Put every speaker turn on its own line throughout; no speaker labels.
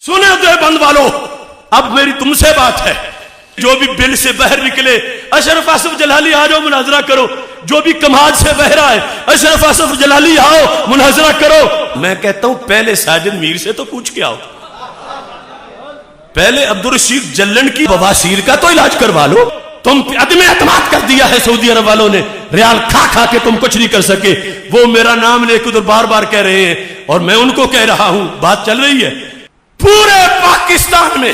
سنے دیوبند والو، اب میری تم سے بات ہے، جو بھی بل سے باہر نکلے اشرف آصف جلالی آ جاؤ مناظرہ کرو، جو بھی کماد سے بہ رہا ہے اشرف آصف جلالی آؤ مناظرہ کرو۔ میں کہتا ہوں پہلے ساجد میر سے تو پوچھ کے آؤ، پہلے عبدالرشید جلن کی بواسیر کا تو علاج کروا لو۔ تم عدم اعتماد کر دیا ہے سعودی عرب والوں نے، ریال کھا کھا کے تم کچھ نہیں کر سکے۔ وہ میرا نام لے کے ادھر بار بار کہہ رہے ہیں اور میں ان کو کہہ رہا ہوں، بات چل رہی ہے۔ پورے پاکستان میں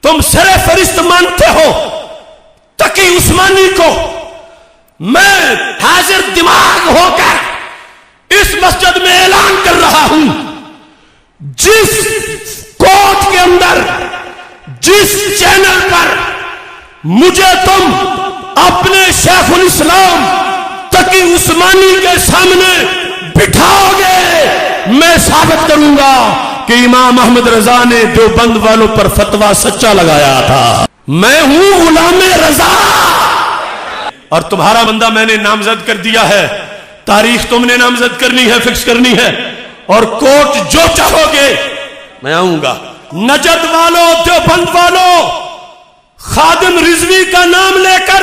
تم سر فہرست مانتے ہو تقی عثمانی کو، میں حاضر دماغ ہو کر اس مسجد میں اعلان کر رہا ہوں، جس کوٹ کے اندر جس چینل پر مجھے تم اپنے شیخ الاسلام تقی عثمانی کے سامنے بٹھاؤ گے، میں ثابت کروں گا کہ امام احمد رضا نے دیوبند والوں پر فتویٰ سچا لگایا تھا۔ میں ہوں غلام رضا، اور تمہارا بندہ میں نے نامزد کر دیا ہے، تاریخ تم نے نامزد کرنی ہے، فکس کرنی ہے، اور کوٹ جو چاہو گے میں آؤں گا۔ نجد والو، دیوبند والو، خادم رضوی کا نام لے کر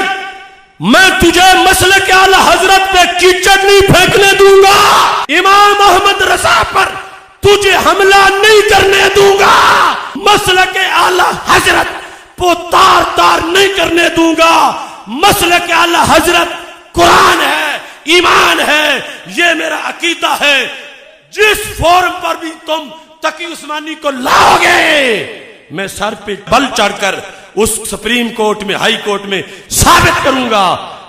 میں تجھے مسلک اعلی حضرت پہ کیچڑ نہیں پھینکنے دوں گا، امام احمد رضا پر تجھے حملہ نہیں کرنے دوں گا، مسلک اعلی حضرت کو تار تار نہیں کرنے دوں گا۔ مسلک اعلی حضرت قرآن ہے، ایمان ہے، یہ میرا عقیدہ ہے۔ جس فورم پر بھی تم تقی عثمانی کو لاؤ گے، میں سر پہ بل چڑھ کر اس سپریم کورٹ میں، ہائی کورٹ میں ثابت کروں گا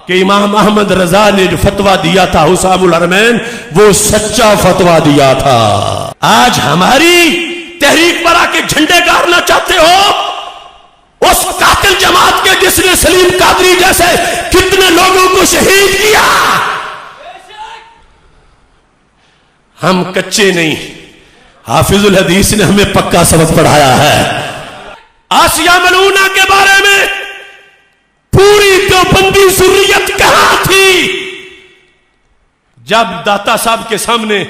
کہ امام احمد رضا نے جو فتویٰ دیا تھا حسام الحرمین، وہ سچا فتویٰ دیا تھا۔ آج ہماری تحریک پر آ کے جھنڈے گاڑنا چاہتے ہو، اس قاتل جماعت کے جس نے سلیم قادری جیسے کتنے لوگوں کو شہید کیا۔ ہم کچے نہیں، حافظ الحدیث نے ہمیں پکا سبق پڑھایا ہے۔ آسیہ ملعونہ کے بارے میں پوری دیوبندی ذریت کہاں تھی جب داتا صاحب کے سامنے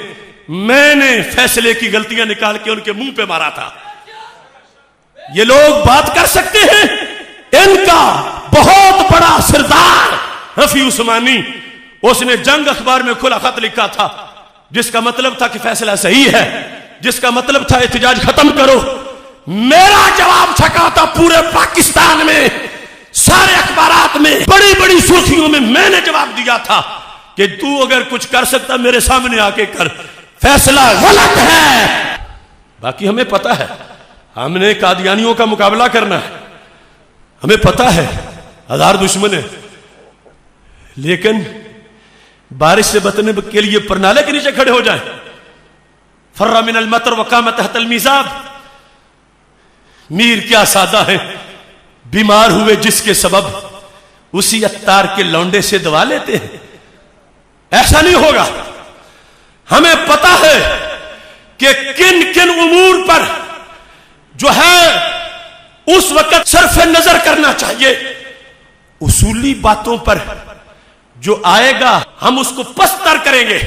میں نے فیصلے کی غلطیاں نکال کے ان کے منہ پہ مارا تھا؟ یہ لوگ بات کر سکتے ہیں؟ ان کا بہت بڑا سردار رفیع عثمانی، اس نے جنگ اخبار میں کھلا خط لکھا تھا، جس کا مطلب تھا کہ فیصلہ صحیح ہے، جس کا مطلب تھا احتجاج ختم کرو۔ میرا جواب چھکا تھا پورے پاکستان میں، سارے اخبارات میں، بڑی بڑی سرخیوں میں نے جواب دیا تھا کہ تو اگر کچھ کر سکتا میرے سامنے آ کے کر، فیصلہ غلط ہے۔ باقی ہمیں پتا ہے ہم نے قادیانیوں کا مقابلہ کرنا ہے، ہمیں پتا ہے ہزار دشمن ہے، لیکن بارش سے بچنے کے لیے پرنالے کے نیچے کھڑے ہو جائیں۔ فر من المطر وقام تحت المیزاب، میر کیا سادہ ہے، بیمار ہوئے جس کے سبب اسی عطار کے لونڈے سے دوا لیتے ہیں۔ ایسا نہیں ہوگا۔ ہمیں پتا ہے کہ کن کن امور پر جو ہے اس وقت صرف نظر کرنا چاہیے، اصولی باتوں پر جو آئے گا ہم اس کو پستر کریں گے۔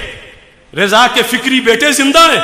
رضا کے فکری بیٹے زندہ ہیں،